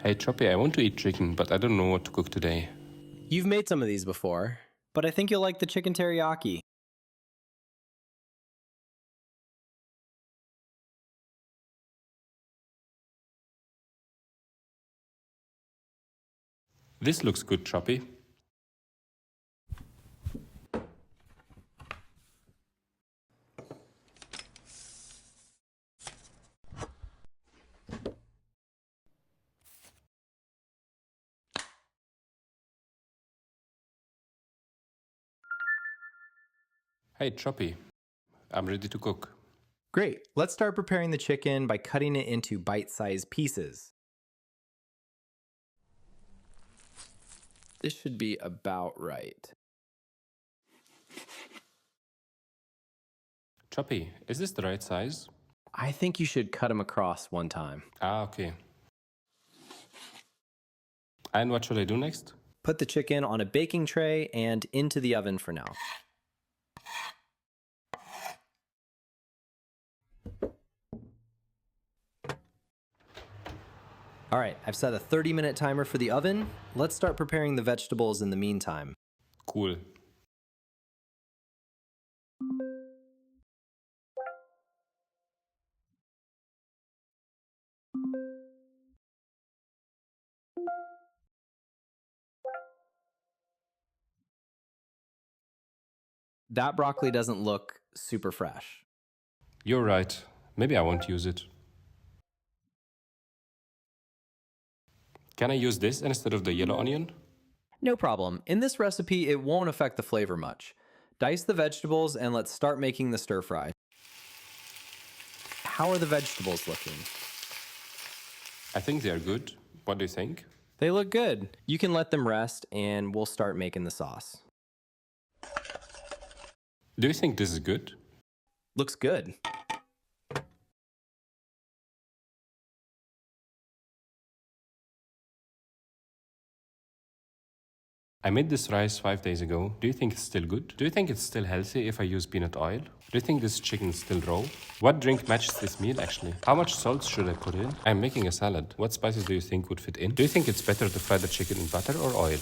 Hey Choppiii, I want to eat chicken, but I don't know what to cook today. You've made some of these before, but I think you'll like the chicken teriyaki. This looks good, Choppiii. Hey Choppiii, I'm ready to cook. Great, let's start preparing the chicken by cutting it into bite-sized pieces. This should be about right. Choppiii, is this the right size? I think you should cut them across one time. Ah, okay. And what should I do next? Put the chicken on a baking tray and into the oven for now. All right, I've set a 30-minute timer for the oven. Let's start preparing the vegetables in the meantime. Cool. That broccoli doesn't look super fresh. You're right. Maybe I won't use it. Can I use this instead of the yellow onion? No problem. In this recipe, it won't affect the flavor much. Dice the vegetables and let's start making the stir fry. How are the vegetables looking? I think they are good. What do you think? They look good. You can let them rest and we'll start making the sauce. Do you think this is good? Looks good. I made this rice 5 days ago. Do you think it's still good? Do you think it's still healthy if I use peanut oil? Do you think this chicken is still raw? What drink matches this meal actually? How much salt should I put in? I'm making a salad. What spices do you think would fit in? Do you think it's better to fry the chicken in butter or oil?